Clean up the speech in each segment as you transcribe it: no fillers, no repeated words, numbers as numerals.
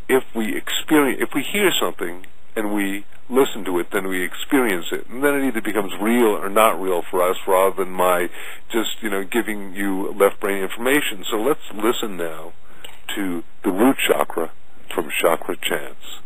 if we hear something and we listen to it, then we experience it, and then it either becomes real or not real for us, rather than my just giving you left brain information. So let's listen now to the root chakra from Chakra Chants.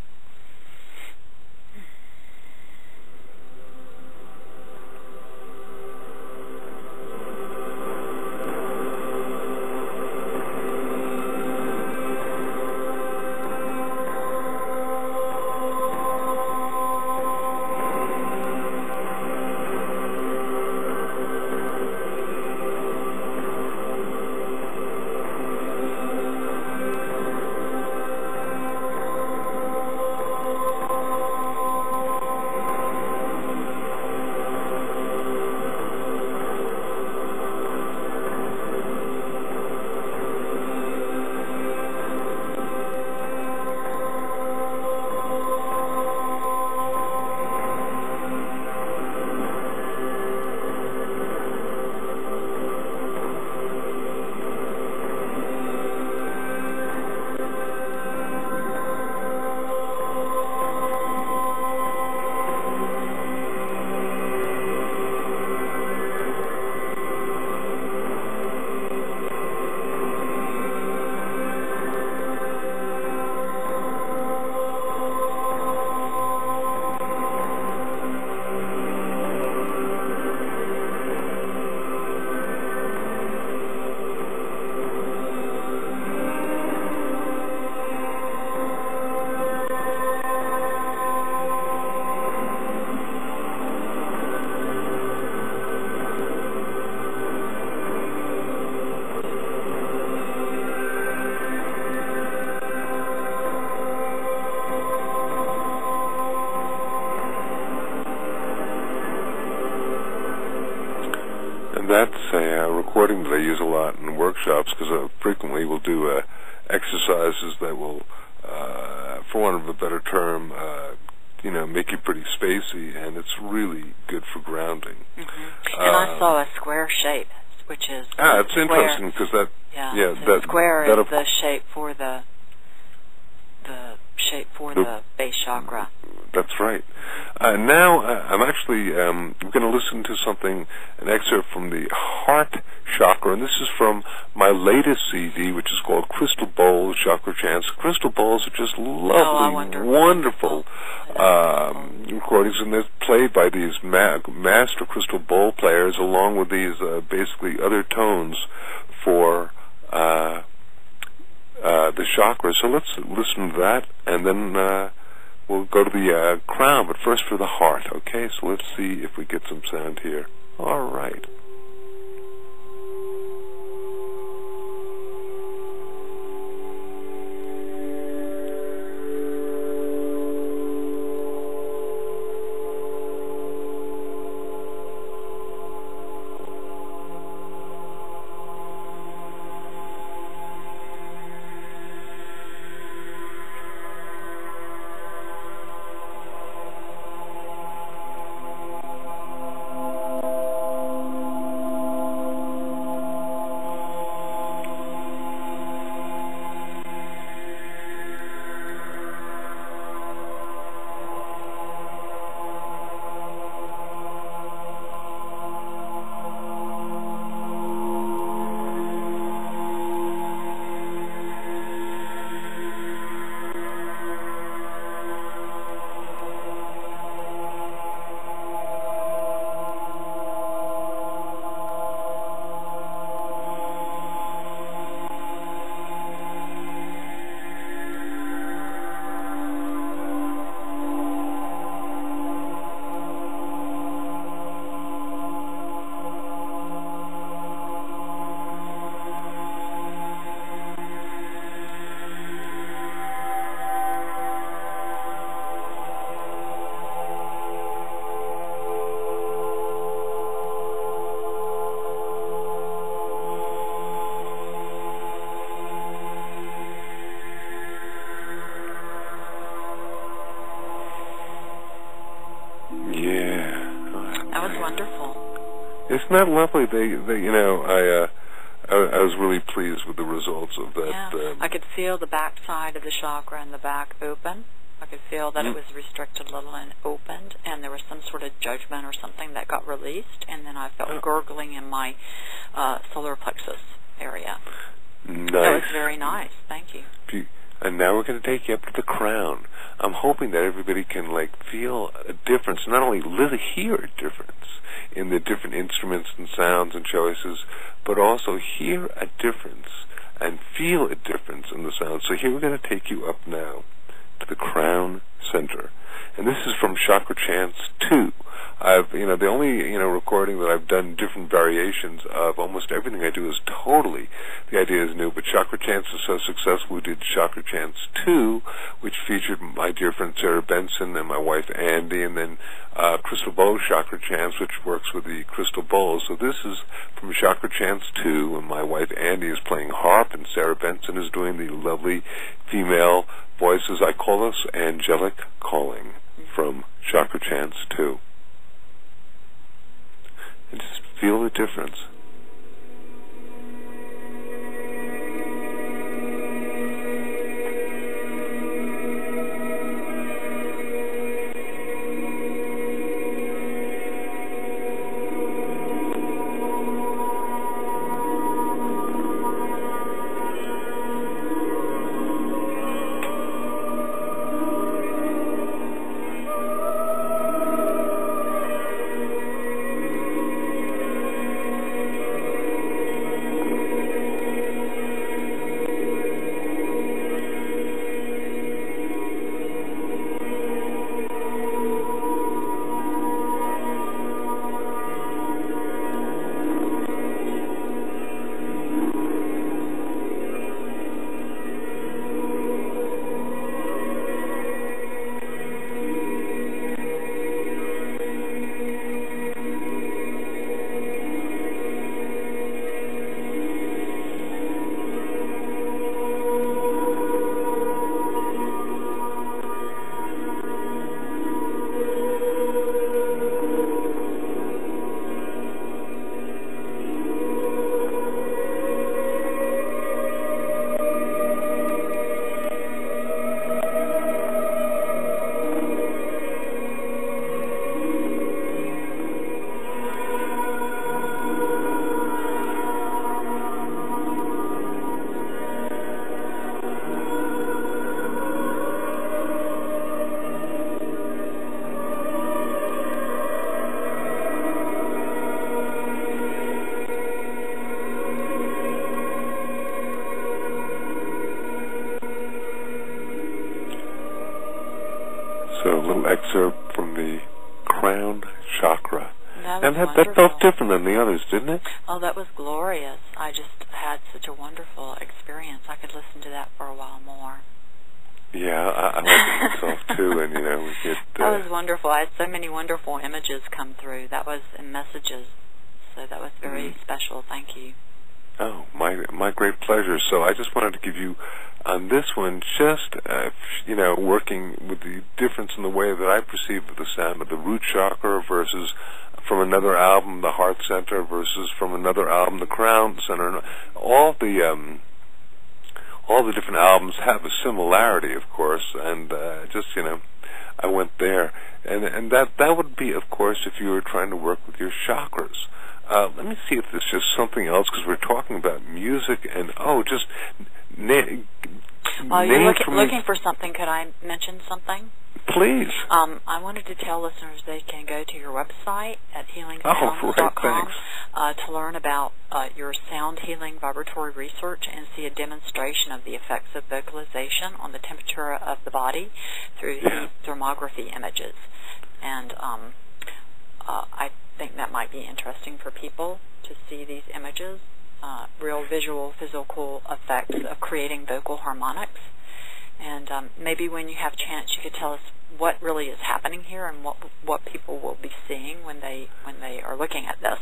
That's a recording that I use a lot in workshops, because frequently we'll do exercises that will, for want of a better term, make you pretty spacey, and it's really good for grounding. Mm-hmm. And I saw a square shape, which is it's interesting, because that the square is the shape for the base chakra. That's right. Now I'm actually going to listen to an excerpt from the heart chakra, and this is from my latest CD, which is called Crystal Bowls Chakra Chants. Crystal bowls are just lovely, wonderful recordings, and they're played by these master crystal bowl players, along with these basically other tones for the chakra. So let's listen to that, and then we'll go to the crown, but first for the heart, okay? So let's see if we get some sound here. All right. That was wonderful. Isn't that lovely? I was really pleased with the results of that. Yeah. I could feel the back side of the chakra and the back open. I could feel that it was restricted a little and opened, and there was some sort of judgment or something that got released, and then I felt gurgling in my solar plexus area. Nice. That was very nice. Thank you. And now we're going to take you up to the crown. I'm hoping that everybody can feel a difference, not only hear a difference in the different instruments and sounds and choices, but also hear a difference and feel a difference in the sound. So here we're going to take you up now to the crown center. And this is from Chakra Chants 2. The only, recording that I've done different variations of, almost everything I do is totally, the idea is new, but Chakra Chants is so successful, we did Chakra Chants 2, which featured my dear friend Sarah Benson and my wife Andy, and then Crystal Bowl Chakra Chants, which works with the crystal bowls. So this is from Chakra Chants 2, and my wife Andy is playing harp, and Sarah Benson is doing the lovely female voices. I call this angelic calling from Chakra Chants 2. And just feel the difference. So a little excerpt from the crown chakra. That felt different than the others, didn't it? Oh, that was glorious. I just had such a wonderful experience. I could listen to that for a while more. Yeah, I like it myself too, and we get... that was wonderful. I had so many wonderful images come through. That was in messages, so that was very special. Thank you. Oh, my great pleasure. So I just wanted to give you, on this one, just, working with the difference in the way that I perceive the sound of the root chakra versus from another album, the heart center, versus from another album, the crown center. All the different albums have a similarity, of course, and I went there. And that would be, of course, if you were trying to work with your chakras. Let me see if there's just something else, because we're talking about music and, just... While you're looking for something, could I mention something? Please. I wanted to tell listeners they can go to your website at healingsounds.com to learn about your sound healing vibratory research and see a demonstration of the effects of vocalization on the temperature of the body through heat thermography images. And I think that might be interesting for people to see these images, real visual, physical effects of creating vocal harmonics. And maybe when you have a chance, you could tell us what really is happening here and what people will be seeing when they are looking at this.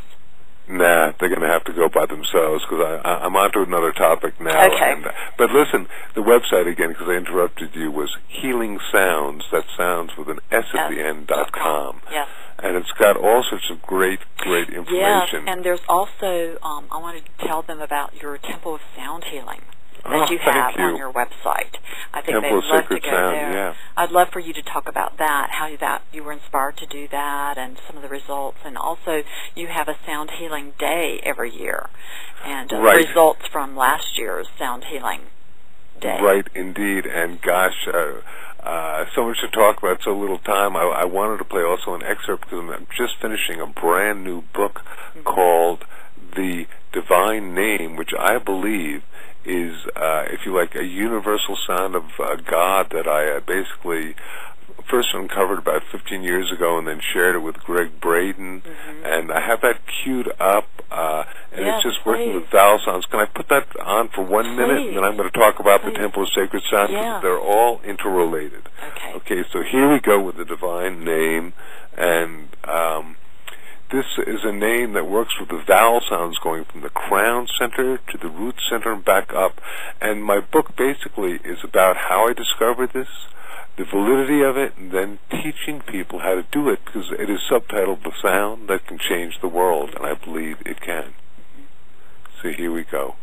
Nah, they're going to have to go by themselves because I'm on to another topic now. Okay. But listen, the website again, because I interrupted you, was Healing Sounds. That sounds with an S at the end, .com. Yes. And it's got all sorts of great information. Yes, and there's also, I wanted to tell them about your Temple of Sound Healing that you have on your website. I think they'd love to go there. Yeah. I'd love for you to talk about that, how you were inspired to do that, and some of the results. And also, you have a Sound Healing Day every year, and results from last year's Sound Healing Day. Right, indeed. And gosh, so much to talk about, so little time. I wanted to play also an excerpt because I'm just finishing a brand new book called The Divine Name, which I believe is, if you like, a universal sound of God that I basically first uncovered about 15 years ago and then shared it with Greg Braden. And I have that queued up, and it's just working with vowel sounds. Can I put that on for 1 minute, and then I'm going to talk about the Temple of Sacred Sound, because they're all interrelated. Okay, so here we go with the Divine Name, and this is a name that works with the vowel sounds going from the crown center to the root center and back up. And my book basically is about how I discovered this, the validity of it, and then teaching people how to do it, because it is subtitled The Sound That Can Change the World, and I believe it can. So here we go.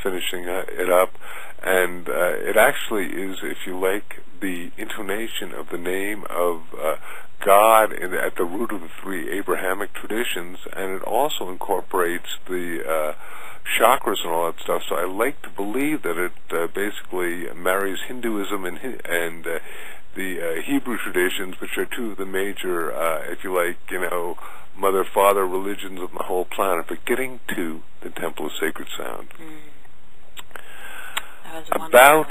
Finishing it up, and it actually is, if you like, the intonation of the name of God at the root of the three Abrahamic traditions, and it also incorporates the chakras and all that stuff. So I like to believe that it basically marries Hinduism and the Hebrew traditions, which are two of the major, if you like, mother-father religions of the whole planet, but getting to the Temple of Sacred Sound. About,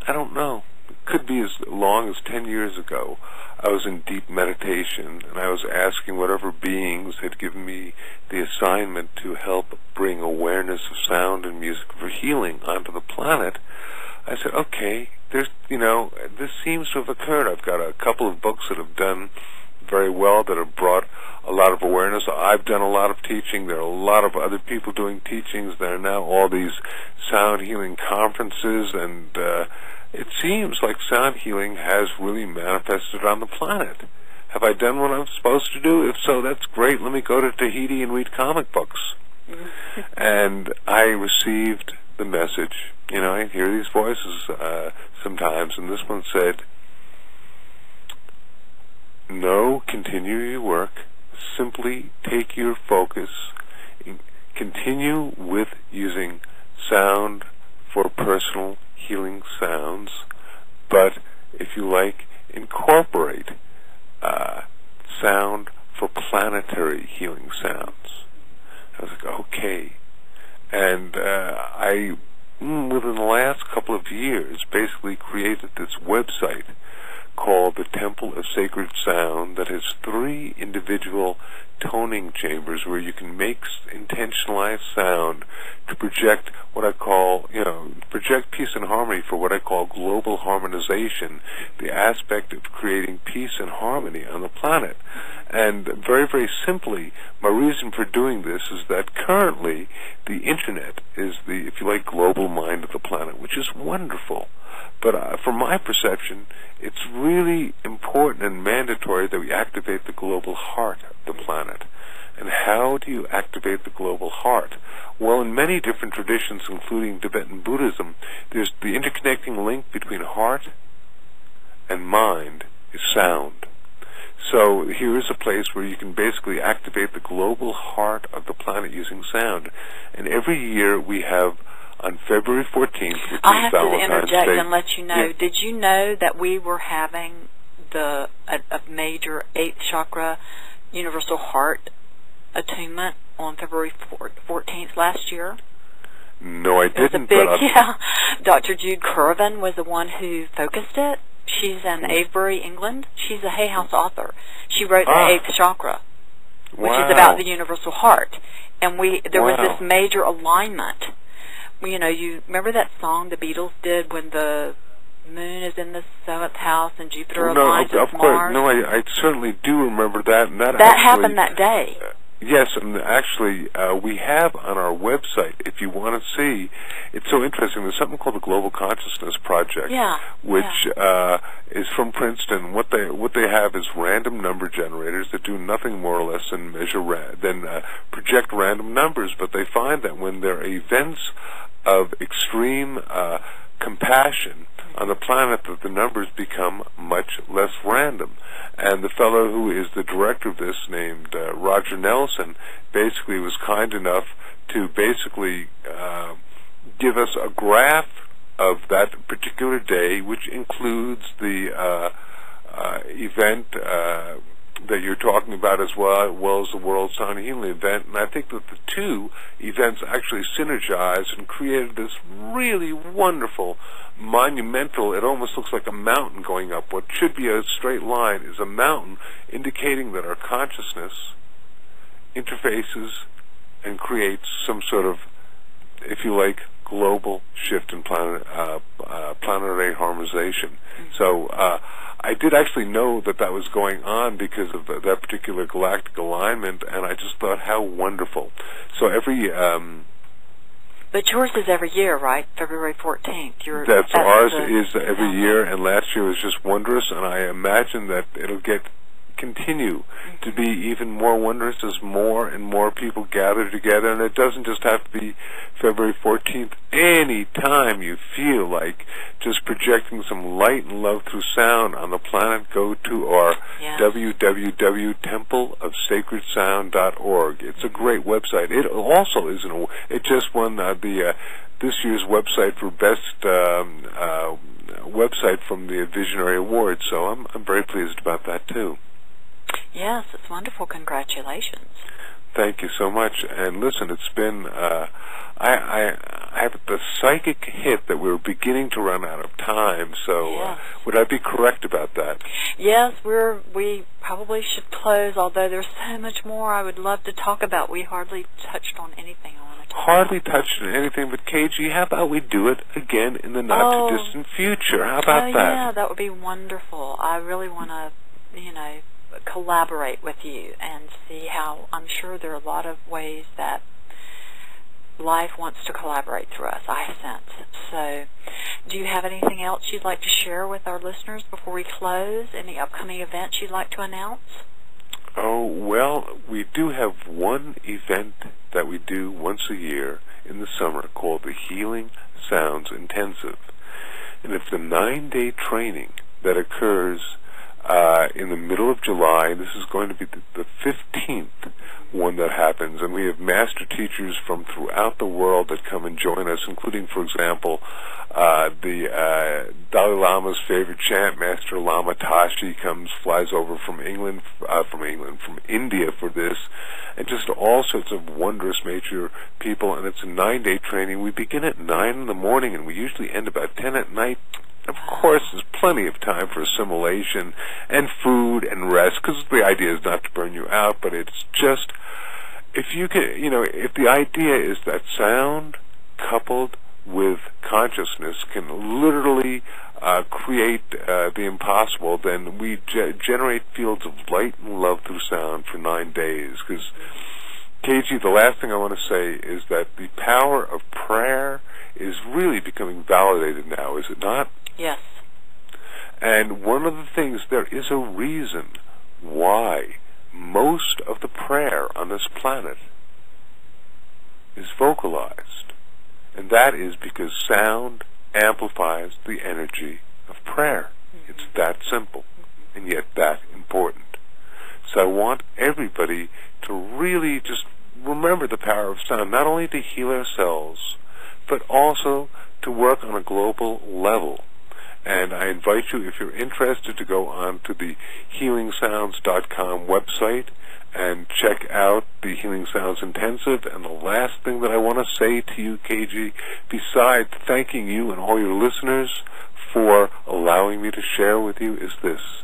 I don't know, it could be as long as 10 years ago, I was in deep meditation, and I was asking whatever beings had given me the assignment to help bring awareness of sound and music for healing onto the planet. I said, okay, this seems to have occurred. I've got a couple of books that have done very well, that have brought a lot of awareness. I've done a lot of teaching. There are a lot of other people doing teachings. There are now all these sound healing conferences, and it seems like sound healing has really manifested on the planet. Have I done what I'm supposed to do? If so, that's great. Let me go to Tahiti and read comic books. And I received the message. I hear these voices sometimes, and this one said, no, continue your work. Simply take your focus. Continue with using sound for personal healing sounds, but if you like, incorporate sound for planetary healing sounds. I was like, okay. And within the last couple of years, basically created this website called the Temple of Sacred Sound that has 3 individual toning chambers where you can make intentionalized sound to project what I call, project peace and harmony for what I call global harmonization, the aspect of creating peace and harmony on the planet. And very, very simply, my reason for doing this is that currently the Internet is the, if you like, global mind of the planet, which is wonderful. But from my perception, it's really important and mandatory that we activate the global heart of the planet. And how do you activate the global heart? Well, in many different traditions, including Tibetan Buddhism, there's the interconnecting link between heart and mind is sound. So here is a place where you can basically activate the global heart of the planet using sound. And every year we have, on February 14th, which is Valentine's Day. I have to interject and let you know. Yeah. Did you know that we were having a major 8th chakra universal heart attunement on February 14th last year? No, I didn't. It was a big, yeah. Dr. Jude Curvin was the one who focused it. She's in Avebury, England. She's a Hay House author. She wrote the 8th chakra, which is about the universal heart. And there was this major alignment. You remember that song the Beatles did when the moon is in the 7th house and Jupiter aligns with Mars? No, I certainly do remember that. And that happened that day. Yes, and actually, we have on our website, if you want to see, it's so interesting, there's something called the Global Consciousness Project, which is from Princeton. What they have is random number generators that do nothing more or less than project random numbers, but they find that when there are events of extreme compassion on the planet, that the numbers become much less random. And the fellow who is the director of this, named Roger Nelson, basically was kind enough to basically give us a graph of that particular day, which includes the event that you're talking about as well as the World Sound Healing event. And I think that the 2 events actually synergized and created this really wonderful, monumental, it almost looks like a mountain going up. What should be a straight line is a mountain, indicating that our consciousness interfaces and creates some sort of, if you like, global shift in planetary harmonization. So I did actually know that was going on because of that particular galactic alignment, and I just thought how wonderful. So every but yours is every year, right? February 14th. Ours is every year, and last year was just wondrous, and I imagine that it'll continue to be even more wondrous as more and more people gather together. And it doesn't just have to be February 14th. Any time you feel like just projecting some light and love through sound on the planet, go to our www.templeofsacredsound.org. It's a great website. It also is it just won this year's website for best website from the Visionary Awards. So I'm very pleased about that too. Yes, it's wonderful. Congratulations. Thank you so much. And listen, it's been, I have the psychic hit that we're beginning to run out of time, so would I be correct about that? Yes, we probably should close, although there's so much more I would love to talk about. We hardly touched on anything I want to talk about. Hardly touched on anything, but KG, how about we do it again in the not-too-distant future? How about that? Yeah, that would be wonderful. I really want to, collaborate with you and see how, I'm sure there are a lot of ways that life wants to collaborate through us, I sense. So, do you have anything else you'd like to share with our listeners before we close? Any upcoming events you'd like to announce? Oh, well, we do have one event that we do once a year in the summer called the Healing Sounds Intensive. And it's a 9-day training that occurs in the middle of July. This is going to be the 15th one that happens, and we have master teachers from throughout the world that come and join us, including, for example, the Dalai Lama's favorite chant master, Lama Tashi, flies over from India for this, and just all sorts of wondrous major people. And it's a 9-day training. We begin at 9 in the morning, and we usually end about 10 at night. Of course, there's plenty of time for assimilation and food and rest, because the idea is not to burn you out, but it's just, if you can, if the idea is that sound coupled with consciousness can literally create the impossible, then we generate fields of light and love through sound for 9 days. Because, KG, the last thing I want to say is that the power of prayer is really becoming validated now, is it not? Yes. And one of the things, there is a reason why most of the prayer on this planet is vocalized. And that is because sound amplifies the energy of prayer. It's that simple, and yet that important. So I want everybody to really just remember the power of sound, not only to heal ourselves, but also to work on a global level. And I invite you, if you're interested, to go on to the healingsounds.com website and check out the Healing Sounds Intensive. And the last thing that I want to say to you, KG, besides thanking you and all your listeners for allowing me to share with you, is this.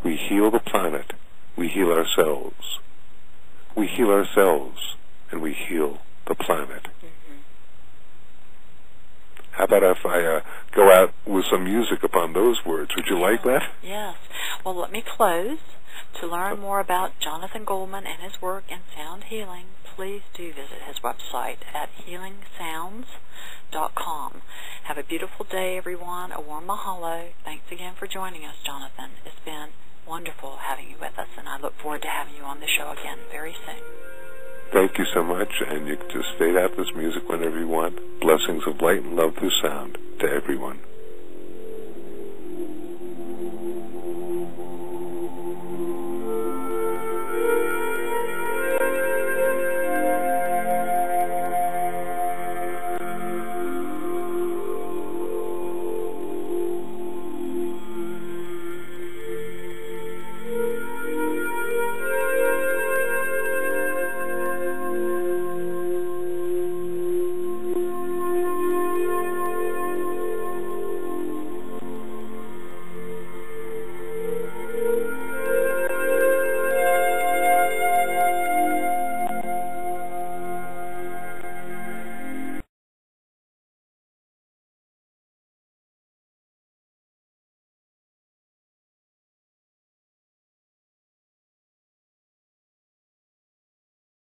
We heal the planet. We heal ourselves. We heal ourselves, and we heal the planet. How about if I go out with some music upon those words? Would you like that? Yes. Well, let me close. To learn more about Jonathan Goldman and his work in sound healing, please do visit his website at healingsounds.com. Have a beautiful day, everyone. A warm mahalo. Thanks again for joining us, Jonathan. It's been wonderful having you with us, and I look forward to having you on the show again very soon. Thank you so much, and you can just fade out this music whenever you want. Blessings of light and love through sound to everyone.